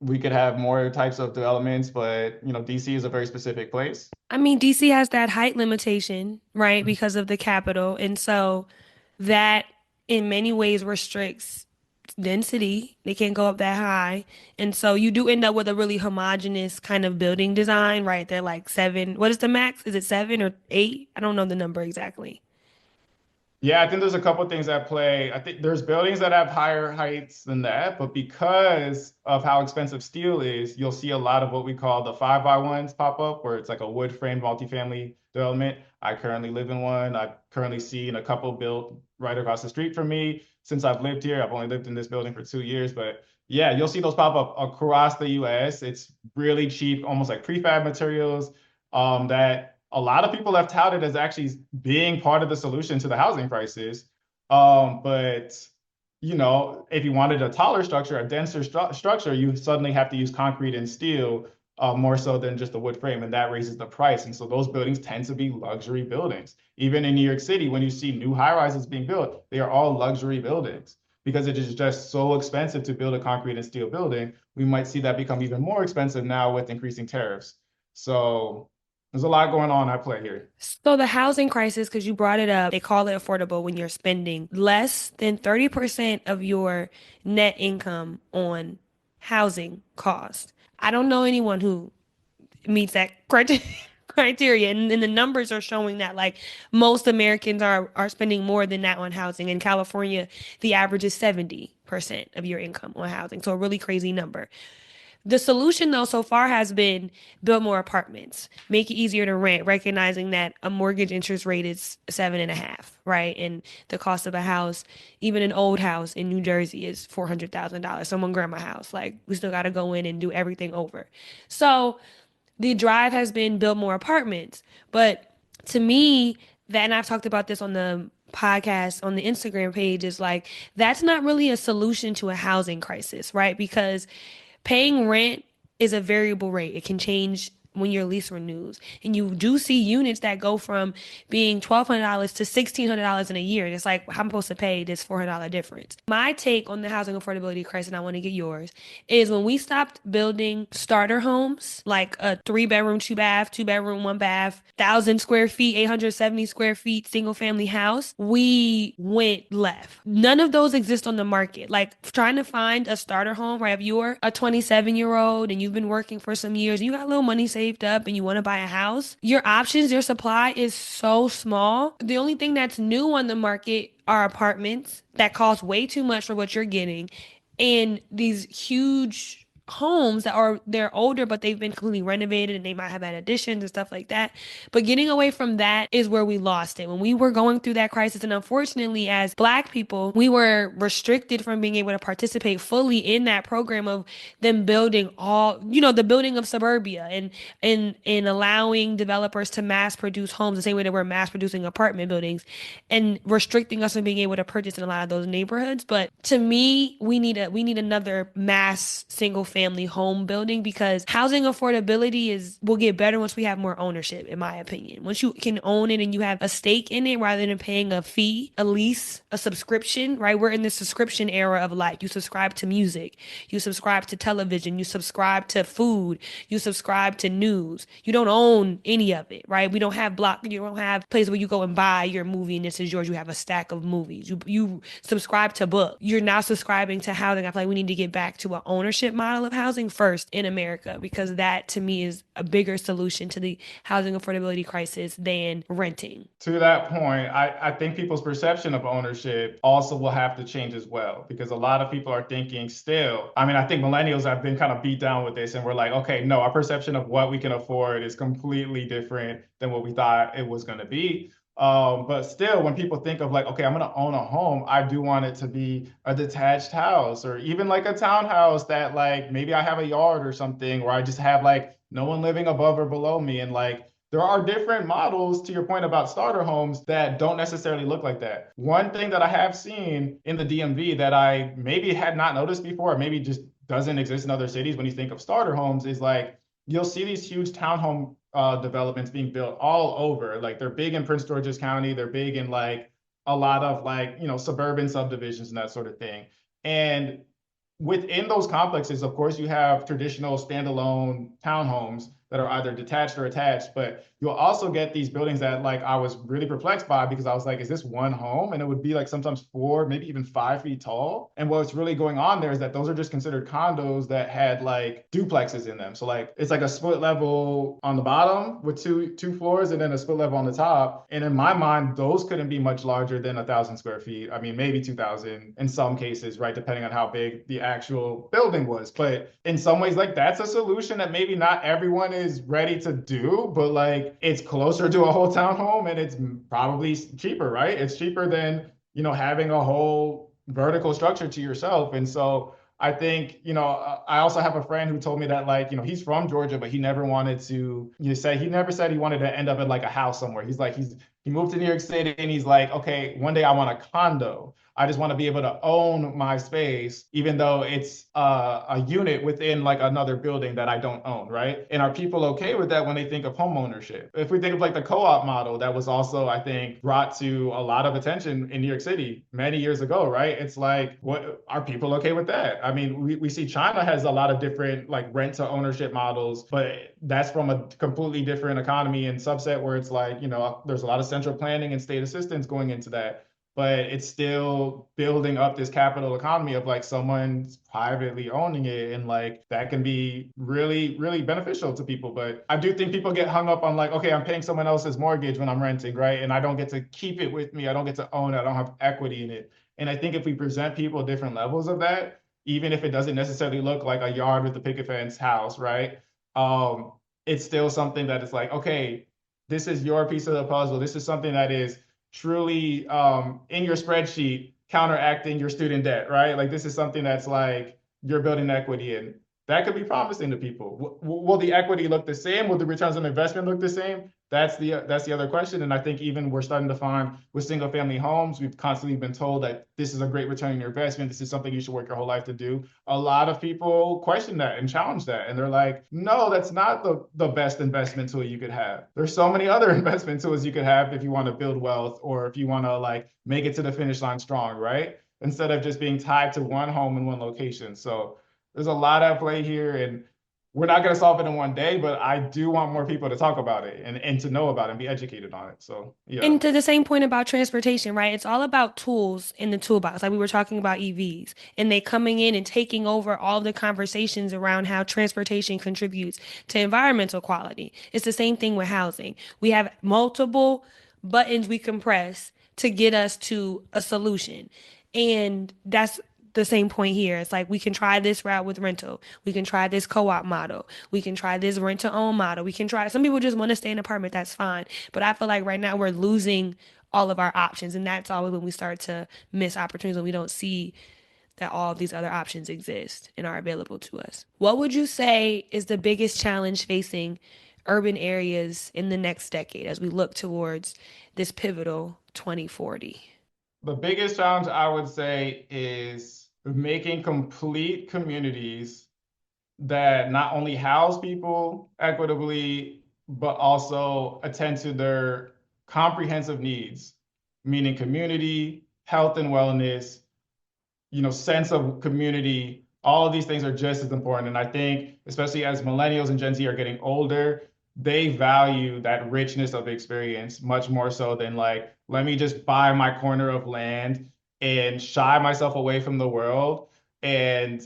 we could have more types of developments. But DC is a very specific place. I mean, DC has that height limitation, right, because of the capital. And so that in many ways restricts density. They can't go up that high. And so you do end up with a really homogeneous kind of building design, right? They're like seven. What is the max? Is it seven or eight? I don't know the number exactly. Yeah, I think there's a couple of things at play. I think there's buildings that have higher heights than that, but because of how expensive steel is, you'll see a lot of what we call the 5x1s pop up, where it's like a wood frame multifamily development. I currently live in one. I've currently seen a couple built right across the street from me since I've lived here. I've only lived in this building for 2 years, but yeah, you'll see those pop up across the US. It's really cheap, almost like prefab materials that a lot of people have touted as actually being part of the solution to the housing crisis. But if you wanted a taller structure, a denser structure, you suddenly have to use concrete and steel more so than just a wood frame, and that raises the price. And so those buildings tend to be luxury buildings. Even in New York City, when you see new high rises being built, they are all luxury buildings because it is just so expensive to build a concrete and steel building. We might see that become even more expensive now with increasing tariffs. So there's a lot going on at play here. So the housing crisis, because you brought it up, they call it affordable when you're spending less than 30% of your net income on housing cost. I don't know anyone who meets that criteria, and the numbers are showing that like most Americans are spending more than that on housing. In California, the average is 70% of your income on housing, so a really crazy number. The solution, though, so far has been build more apartments, make it easier to rent, recognizing that a mortgage interest rate is 7.5, right? And the cost of a house, even an old house in New Jersey, is $400,000. Someone grandma house, like we still got to go in and do everything over. So the drive has been build more apartments, but to me, that, and I've talked about this on the podcast on the Instagram page, is like that's not really a solution to a housing crisis, right? Because paying rent is a variable rate. It can change when your lease renews. And you do see units that go from being $1,200 to $1,600 in a year. And it's like, how am I supposed to pay this $400 difference? My take on the housing affordability crisis, and I want to get yours, is when we stopped building starter homes, like a 3 bedroom, 2 bath, 2 bedroom, 1 bath, 1,000 square feet, 870 square feet, single family house, we went left. None of those exist on the market. Like trying to find a starter home, right? If you're a 27-year-old and you've been working for some years, and you got a little money saved up and you want to buy a house, your options, your supply is so small. The only thing that's new on the market are apartments that cost way too much for what you're getting, and these huge homes that are they're older but they've been completely renovated and they might have had additions and stuff like that. But getting away from that is where we lost it when we were going through that crisis. And unfortunately, as Black people, we were restricted from being able to participate fully in that program of them building all, the building of suburbia, and allowing developers to mass produce homes the same way that we're mass producing apartment buildings, and restricting us from being able to purchase in a lot of those neighborhoods. But to me, we need another mass single family home building, because housing affordability will get better once we have more ownership, in my opinion. Once you can own it and you have a stake in it, rather than paying a fee, a lease, a subscription, right? We're in the subscription era of life. You subscribe to music, you subscribe to television, you subscribe to food, you subscribe to news. You don't own any of it, right? You don't have places where you go and buy your movie and this is yours. You have a stack of movies. You subscribe to book. You're now subscribing to housing. I feel like we need to get back to an ownership model of housing first in America, because that to me is a bigger solution to the housing affordability crisis than renting. To that point, I think people's perception of ownership also will have to change as well, because a lot of people are thinking still. I mean, I think millennials have been kind of beat down with this, and we're like, okay, no, our perception of what we can afford is completely different than what we thought it was going to be. But still, when people think of like, okay, I'm going to own a home, I do want it to be a detached house, or even like a townhouse that like maybe I have a yard or something, where I just have like no one living above or below me. And like, there are different models, to your point about starter homes, that don't necessarily look like that. One thing that I have seen in the DMV that I maybe had not noticed before, or maybe just doesn't exist in other cities when you think of starter homes, is like you'll see these huge townhome developments being built all over. Like they're big in Prince George's County, they're big in like a lot of like, suburban subdivisions and that sort of thing. And within those complexes, of course, you have traditional standalone townhomes that are either detached or attached, but you'll also get these buildings that like I was really perplexed by, because I was like, is this one home? And it would be like sometimes 4, maybe even 5 feet tall. And what's really going on there is that those are just considered condos that had like duplexes in them. So like it's like a split level on the bottom with two floors, and then a split level on the top. And in my mind, those couldn't be much larger than 1,000 square feet. I mean, maybe 2,000 in some cases, right? Depending on how big the actual building was. But in some ways, like that's a solution that maybe not everyone is ready to do, but like it's closer to a whole townhome and it's probably cheaper, right? It's cheaper than, having a whole vertical structure to yourself. And so I think, I also have a friend who told me that like, he's from Georgia, but he never wanted to, he never said he wanted to end up in like a house somewhere. He's like, he moved to New York City and he's like, okay, one day I want a condo. I just want to be able to own my space, even though it's a unit within like another building that I don't own, right? And are people okay with that when they think of home ownership? If we think of like the co-op model that was also, I think, brought to a lot of attention in New York City many years ago, right? It's like, what are people okay with that? I mean, we see China has a lot of different like rent to ownership models, but that's from a completely different economy and subset where it's like, there's a lot of central planning and state assistance going into that, but it's still building up this capital economy of like someone's privately owning it. And like that can be really, really beneficial to people. But I do think people get hung up on like, okay, I'm paying someone else's mortgage when I'm renting, right? And I don't get to keep it with me. I don't get to own it. I don't have equity in it. And I think if we present people different levels of that, even if it doesn't necessarily look like a yard with a picket fence house, right? It's still something that is like, okay, this is your piece of the puzzle. This is something that is truly in your spreadsheet counteracting your student debt, right? Like this is something that's like you're building equity in. That could be promising to people. Will the equity look the same? Will the returns on investment look the same? that's the other question. And I think even we're starting to find with single family homes, we've constantly been told that this is a great return on your investment. This is something you should work your whole life to do. A lot of people question that and challenge that. And they're like, no, that's not the best investment tool you could have. There's so many other investment tools you could have if you want to build wealth or if you want to like make it to the finish line strong, right? Instead of just being tied to one home in one location. So there's a lot at play here. And we're not going to solve it in one day, but I do want more people to talk about it and to know about it and be educated on it. So yeah. And to the same point about transportation, right? It's all about tools in the toolbox. Like we were talking about EVs and they coming in and taking over all the conversations around how transportation contributes to environmental quality. It's the same thing with housing. We have multiple buttons we can press to get us to a solution. And that's the same point here. It's like we can try this route with rental. We can try this co-op model. We can try this rent to own model. We can try, some people just want to stay in an apartment. That's fine. But I feel like right now we're losing all of our options. And that's always when we start to miss opportunities when we don't see that all of these other options exist and are available to us. What would you say is the biggest challenge facing urban areas in the next decade as we look towards this pivotal 2040? The biggest challenge I would say is making complete communities that not only house people equitably, but also attend to their comprehensive needs, meaning community, health and wellness, sense of community. All of these things are just as important. And I think, especially as millennials and Gen Z are getting older, they value that richness of experience much more so than like, let me just buy my corner of land and shy myself away from the world and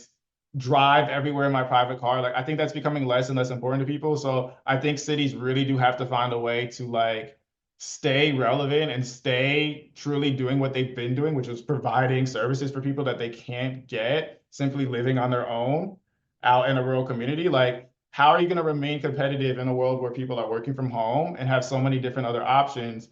drive everywhere in my private car. Like, I think that's becoming less and less important to people. So I think cities really do have to find a way to like stay relevant and stay truly doing what they've been doing, which is providing services for people that they can't get simply living on their own out in a rural community. Like, how are you going to remain competitive in a world where people are working from home and have so many different other options?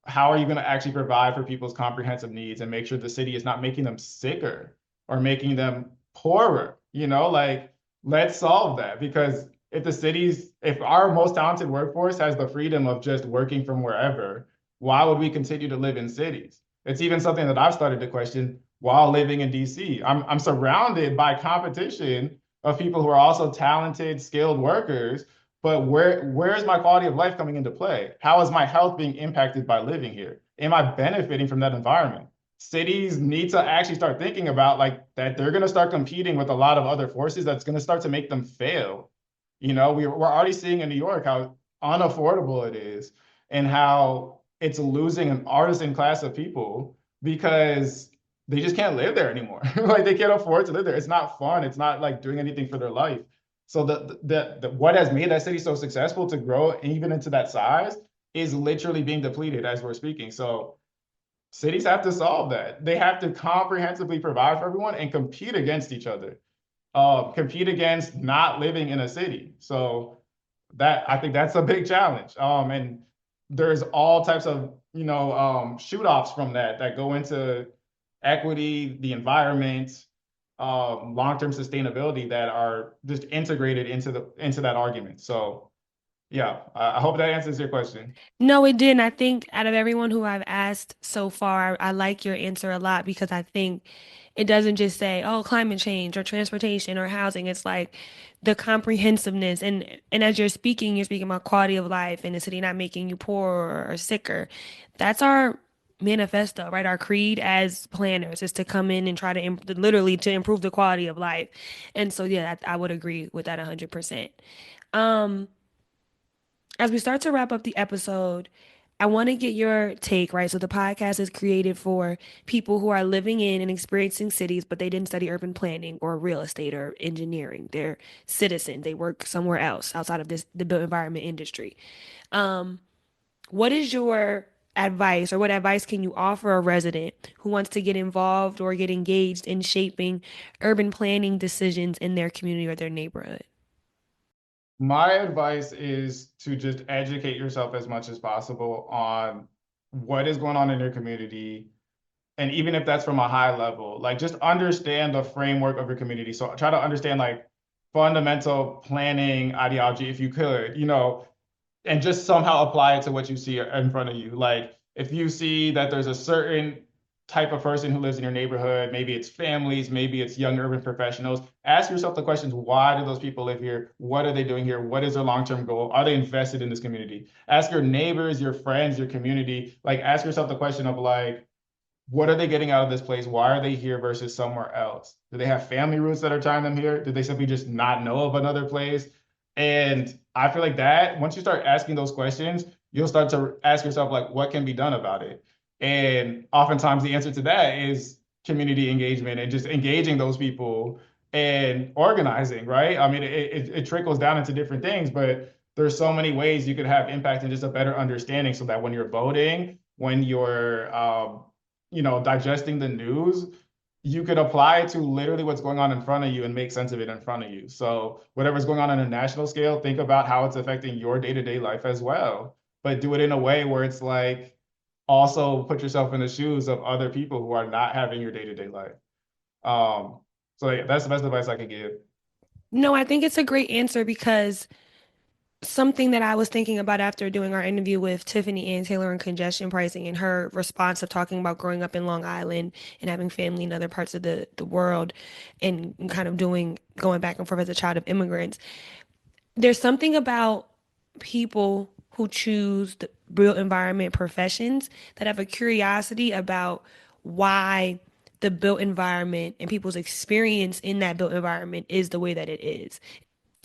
How are you going to actually provide for people's comprehensive needs and make sure the city is not making them sicker or making them poorer? Like, let's solve that because if our most talented workforce has the freedom of just working from wherever, why would we continue to live in cities? It's even something that I've started to question while living in DC. I'm surrounded by competition of people who are also talented, skilled workers, but where's my quality of life coming into play? How is my health being impacted by living here? Am I benefiting from that environment? Cities need to actually start thinking about like that they're going to start competing with a lot of other forces that's going to start to make them fail. We're already seeing in New York how unaffordable it is and how it's losing an artisan class of people because they just can't live there anymore. Like they can't afford to live there. It's not fun. It's not like doing anything for their life. So the what has made that city so successful to grow even into that size is literally being depleted as we're speaking. So cities have to solve that. They have to comprehensively provide for everyone and compete against each other. Compete against not living in a city. So that I think that's a big challenge. And there's all types of shoot offs from that go into equity, the environment, long-term sustainability that are just integrated into that argument. So yeah, I hope that answers your question. No, it didn't. I think out of everyone who I've asked so far, I like your answer a lot because I think it doesn't just say, oh, climate change or transportation or housing. It's like the comprehensiveness. And as you're speaking about quality of life and the city not making you poorer or sicker. That's our manifesto, right? Our creed as planners is to come in and try to literally to improve the quality of life. And so, yeah, I would agree with that 100%. Um, as we start to wrap up the episode, I want to get your take, right? So the podcast is created for people who are living in and experiencing cities, but they didn't study urban planning or real estate or engineering. They're citizens. They work somewhere else outside of the built environment industry. Um, what is your advice or what advice can you offer a resident who wants to get involved or get engaged in shaping urban planning decisions in their community or their neighborhood? My advice is to just educate yourself as much as possible on what is going on in your community. And even if that's from a high level, like just understand the framework of your community. So try to understand like fundamental planning ideology if you could. and just somehow apply it to what you see in front of you. Like if you see that there's a certain type of person who lives in your neighborhood, maybe it's families, maybe it's young urban professionals, ask yourself the questions, why do those people live here? What are they doing here? What is their long-term goal? Are they invested in this community? Ask your neighbors, your friends, your community, like ask yourself the question of like, what are they getting out of this place? Why are they here versus somewhere else? Do they have family roots that are tying them here? Did they simply just not know of another place? And I feel like that once you start asking those questions, you'll start to ask yourself, like, what can be done about it? And oftentimes the answer to that is community engagement and just engaging those people and organizing, right? I mean, it trickles down into different things, but there's so many ways you could have impact and just a better understanding so that when you're voting, when you're digesting the news, you could apply it to literally what's going on in front of you and make sense of it in front of you. So whatever's going on a national scale, think about how it's affecting your day-to-day life as well. But do it in a way where it's like also put yourself in the shoes of other people who are not having your day-to-day life. Um, so yeah, that's the best advice I could give. No, I think it's a great answer because something that I was thinking about after doing our interview with Tiffany Ann Taylor on congestion pricing and her response of talking about growing up in Long Island and having family in other parts of the world and kind of going back and forth as a child of immigrants. There's something about people who choose the built environment professions that have a curiosity about why the built environment and people's experience in that built environment is the way that it is.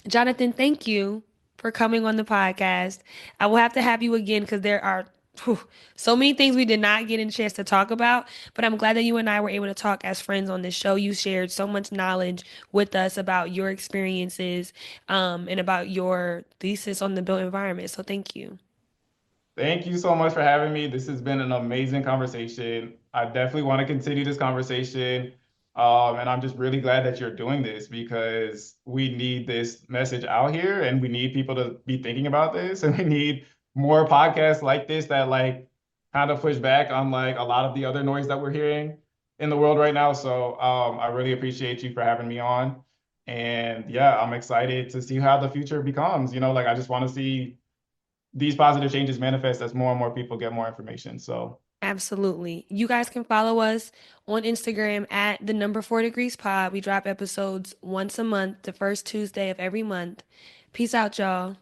Jonathan, thank you for coming on the podcast. I will have to have you again because there are so many things we did not get a chance to talk about, but I'm glad that you and I were able to talk as friends on this show. You shared so much knowledge with us about your experiences, and about your thesis on the built environment. So thank you. Thank you so much for having me. This has been an amazing conversation. I definitely want to continue this conversation. And I'm just really glad that you're doing this because we need this message out here and we need people to be thinking about this. And we need more podcasts like this that like kind of push back on like a lot of the other noise that we're hearing in the world right now. So I really appreciate you for having me on. And yeah, I'm excited to see how the future becomes. Like I just want to see these positive changes manifest as more and more people get more information. So Absolutely. You guys can follow us on Instagram at the number 4 degrees pod. We drop episodes once a month, the first Tuesday of every month. Peace out, y'all.